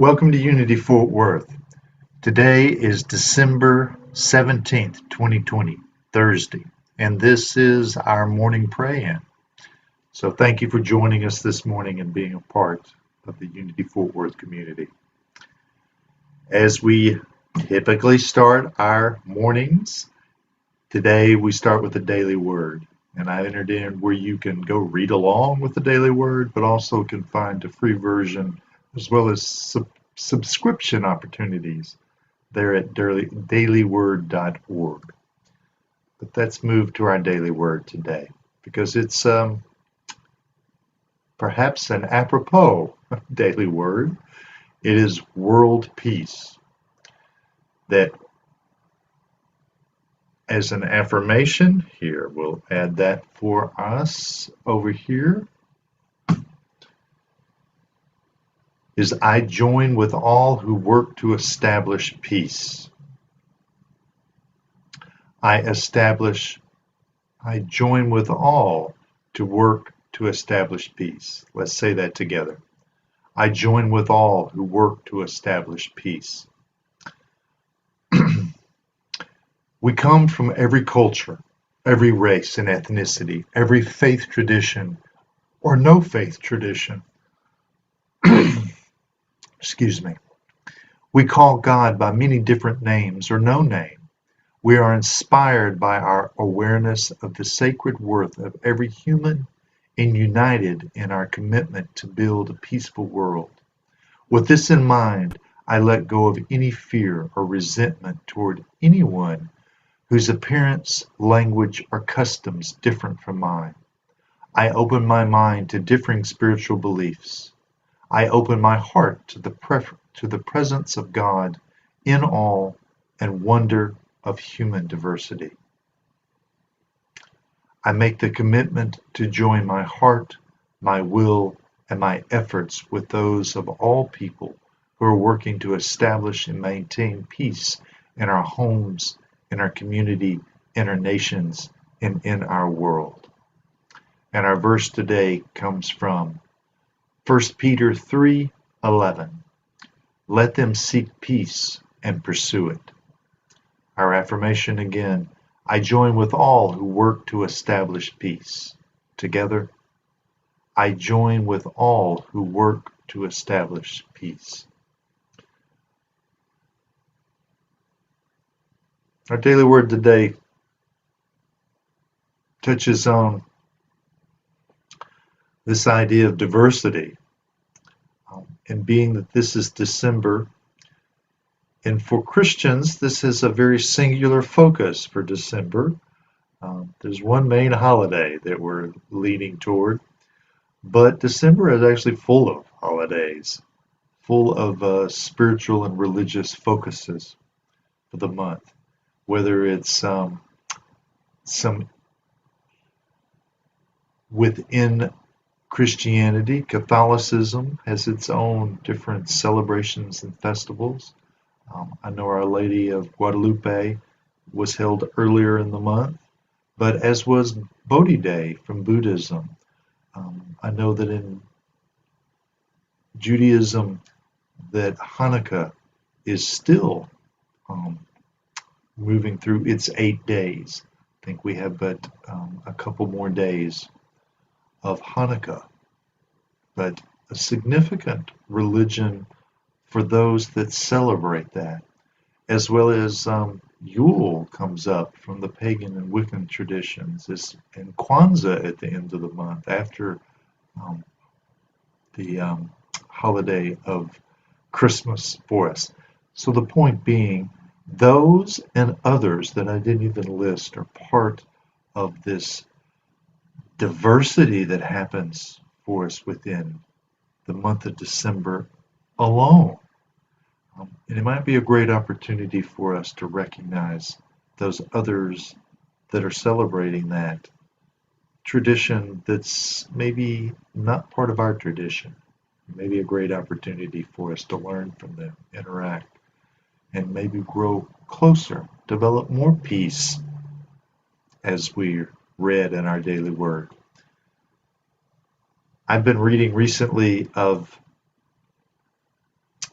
Welcome to Unity Fort Worth. Today is December 17th, 2020, Thursday, and this is our morning pray-in. So thank you for joining us this morning and being a part of the Unity Fort Worth community. As we typically start our mornings, today we start with the daily word. And I entered in where you can go read along with the daily word, but also can find a free version as well as subscription opportunities there at dailyword.org. But let's move to our daily word today because it's perhaps an apropos daily word. It is world peace. That as an affirmation here, we'll add that for us over here. Is I join with all who work to establish peace. I join with all to work to establish peace. Let's say that together. I join with all who work to establish peace. We come from every culture, every race and ethnicity, every faith tradition or no faith tradition. Excuse me. We call God by many different names or no name. We are inspired by our awareness of the sacred worth of every human and united in our commitment to build a peaceful world. With this in mind, I let go of any fear or resentment toward anyone whose appearance, language, or customs different from mine. I open my mind to differing spiritual beliefs. I open my heart to the presence of God in all and wonder of human diversity. I make the commitment to join my heart, my will, and my efforts with those of all people who are working to establish and maintain peace in our homes, in our community, in our nations, and in our world. And our verse today comes from 1 Peter 3:11. Let them seek peace and pursue it. Our affirmation again, I join with all who work to establish peace. Together, I join with all who work to establish peace. Our daily word today touches on this idea of diversity. And being that this is December, and for Christians, this is a very singular focus for December. There's one main holiday that we're leading toward, but December is actually full of holidays, full of spiritual and religious focuses for the month, whether it's some within Christianity. Catholicism has its own different celebrations and festivals. I know Our Lady of Guadalupe was held earlier in the month, but as was Bodhi Day from Buddhism. I know that in Judaism that Hanukkah is still moving through its 8 days. I think we have but a couple more days of Hanukkah, but a significant religion for those that celebrate that, as well as Yule comes up from the pagan and Wiccan traditions, and Kwanzaa at the end of the month after the holiday of Christmas for us. So the point being, those and others that I didn't even list are part of this diversity that happens for us within the month of December alone. And it might be a great opportunity for us to recognize those others that are celebrating that tradition that's maybe not part of our tradition. Maybe a great opportunity for us to learn from them, interact, and maybe grow closer, develop more peace as we read in our daily word. I've been reading recently of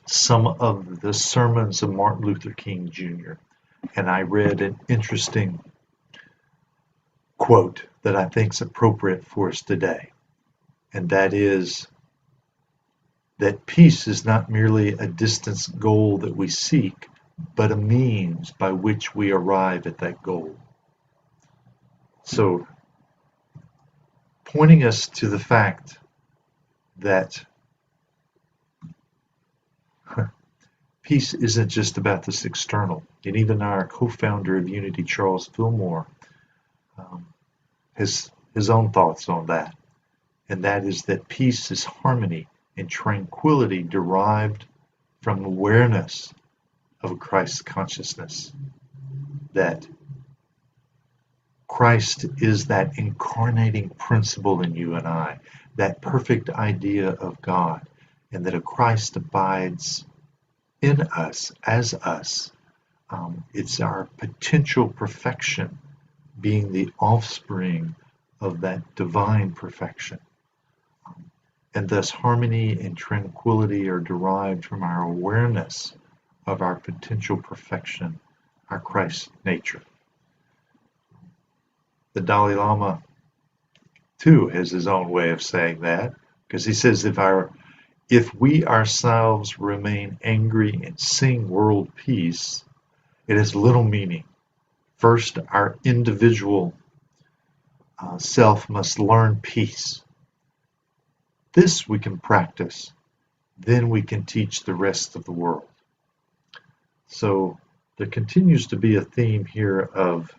some of the sermons of Martin Luther King Jr., and I read an interesting quote that I think is appropriate for us today, and that is that peace is not merely a distant goal that we seek, but a means by which we arrive at that goal. So, pointing us to the fact that peace isn't just about this external. And even our co-founder of Unity, Charles Fillmore, has his own thoughts on that. And that is that peace is harmony and tranquility derived from awareness of Christ's consciousness. That Christ is that incarnating principle in you and I, that perfect idea of God, and that a Christ abides in us, as us. It's our potential perfection being the offspring of that divine perfection. And thus harmony and tranquility are derived from our awareness of our potential perfection, our Christ nature. The Dalai Lama, too, has his own way of saying that, because he says if we ourselves remain angry and sing world peace, it has little meaning. First, our individual self must learn peace. This we can practice. Then we can teach the rest of the world. So there continues to be a theme here of,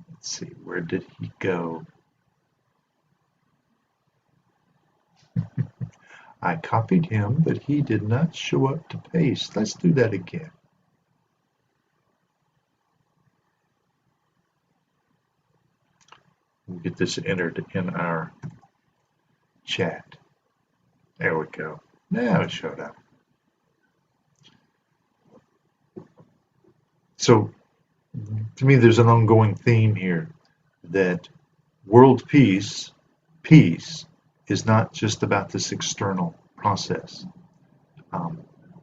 let's see, where did he go? I copied him, but he did not show up to paste. Let's do that again. We'll get this entered in our chat. There we go. Now it showed up. So, to me, there's an ongoing theme here that world peace is not just about this external process.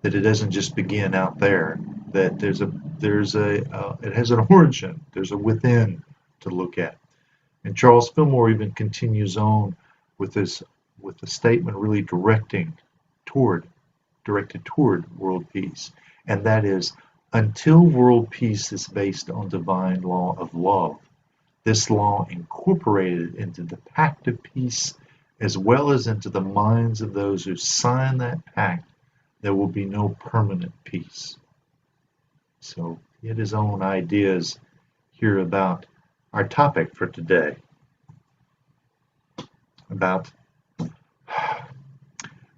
That it doesn't just begin out there. That it has an origin. There's a within to look at. And Charles Fillmore even continues on with the statement really directed toward world peace, and that is, until world peace is based on divine law of love, this law incorporated into the pact of peace as well as into the minds of those who sign that pact, there will be no permanent peace. So he had his own ideas here about our topic for today, about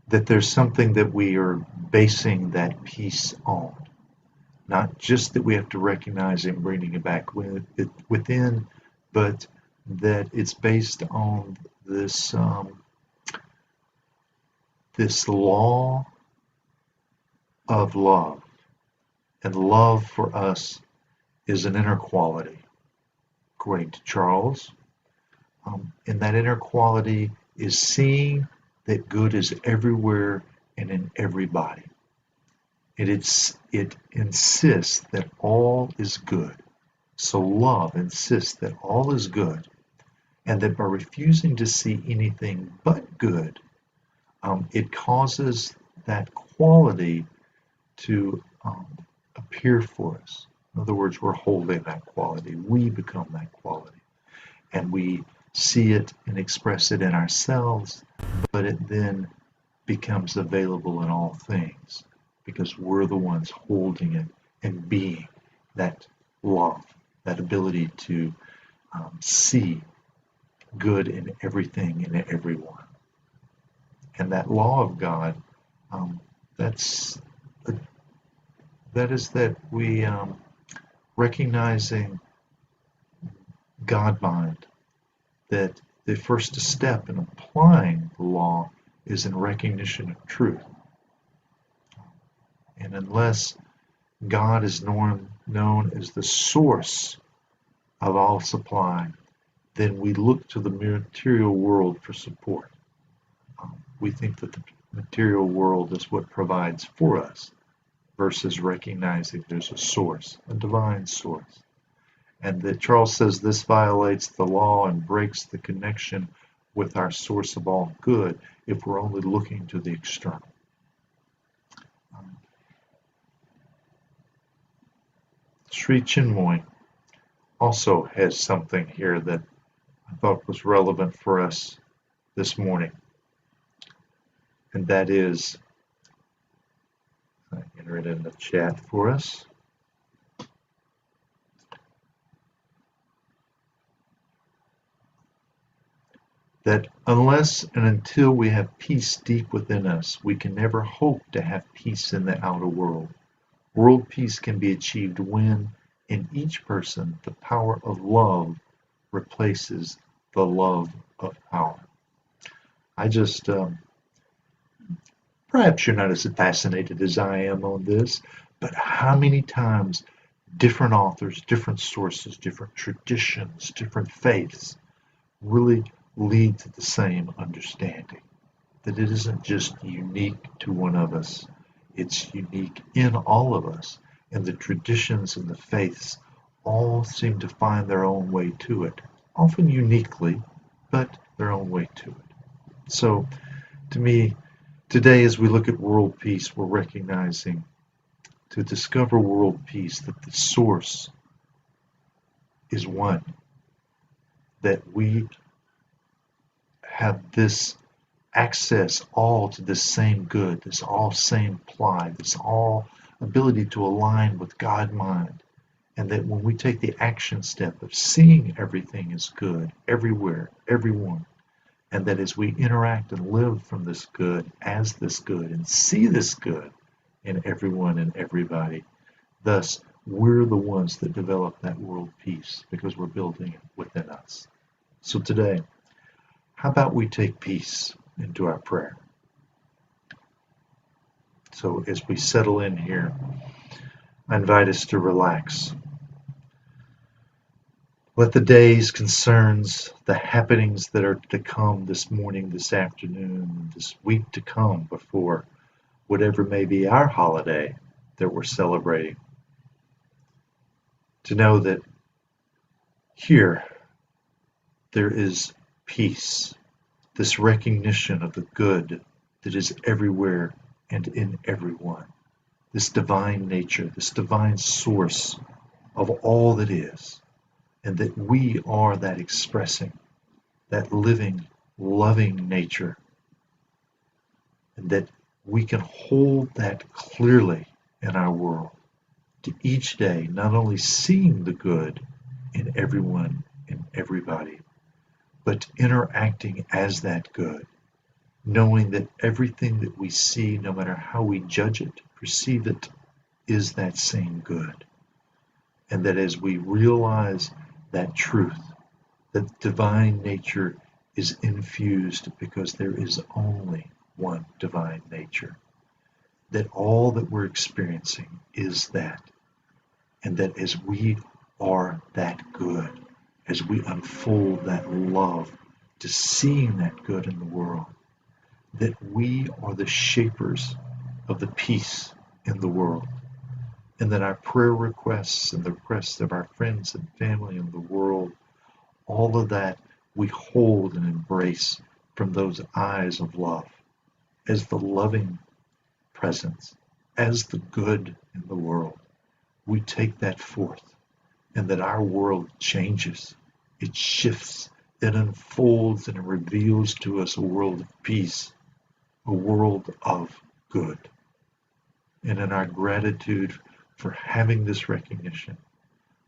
that there's something that we are basing that peace on. Not just that we have to recognize it and bringing it back within, but that it's based on this this law of love. And love for us is an inner quality, according to Charles. And that inner quality is seeing that good is everywhere and in everybody. It insists that all is good. So love insists that all is good, and that by refusing to see anything but good, it causes that quality to appear for us. In other words, we're holding that quality. We become that quality. And we see it and express it in ourselves, but it then becomes available in all things because we're the ones holding it and being that love, that ability to see good in everything and everyone. And that law of God, that is that we recognizing God mind, that the first step in applying the law is in recognition of truth. And unless God is known as the source of all supply, then we look to the material world for support. we think that the material world is what provides for us, versus recognizing there's a source, a divine source. And that Charles says this violates the law and breaks the connection with our source of all good if we're only looking to the external. Sri Chinmoy also has something here that I thought was relevant for us this morning. And that is, I enter it in the chat for us. That unless and until we have peace deep within us, we can never hope to have peace in the outer world. World peace can be achieved when, in each person, the power of love replaces the love of power. I just, perhaps you're not as fascinated as I am on this, but how many times different authors, different sources, different traditions, different faiths really lead to the same understanding, that it isn't just unique to one of us, it's unique in all of us, and the traditions and the faiths all seem to find their own way to it, often uniquely, but their own way to it. So, to me, today as we look at world peace, we're recognizing to discover world peace that the source is one, that we have this access all to this same good, this all same ply, this all ability to align with God mind, and that when we take the action step of seeing everything as good, everywhere, everyone, and that as we interact and live from this good as this good and see this good in everyone and everybody, thus we're the ones that develop that world peace because we're building it within us. So today, how about we take peace into our prayer? So as we settle in here, I invite us to relax. Let the day's concerns, the happenings that are to come this morning, this afternoon, this week to come before whatever may be our holiday that we're celebrating, to know that here there is peace, this recognition of the good that is everywhere and in everyone, this divine nature, this divine source of all that is, and that we are that expressing, that living, loving nature, and that we can hold that clearly in our world, to each day not only seeing the good in everyone and everybody, but interacting as that good, knowing that everything that we see, no matter how we judge it, perceive it, is that same good. And that as we realize that truth, that divine nature is infused because there is only one divine nature, that all that we're experiencing is that, and that as we are that good, as we unfold that love to seeing that good in the world, that we are the shapers of the peace in the world, and that our prayer requests and the requests of our friends and family in the world, all of that we hold and embrace from those eyes of love as the loving presence, as the good in the world. We take that forth, and that our world changes, it shifts, it unfolds, and it reveals to us a world of peace, a world of good. And in our gratitude for having this recognition,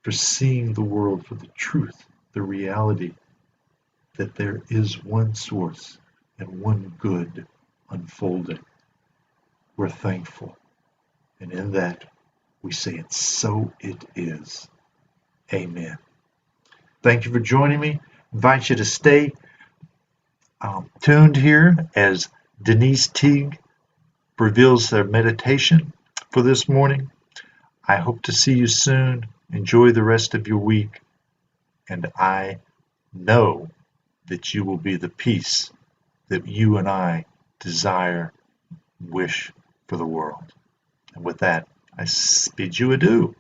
for seeing the world for the truth, the reality that there is one source and one good unfolding, we're thankful. And in that, we say it so it is. Amen. Thank you for joining me. I invite you to stay tuned here as Denise Teague reveals their meditation for this morning. I hope to see you soon. Enjoy the rest of your week. And I know that you will be the peace that you and I desire, wish for the world. And with that, I bid you adieu.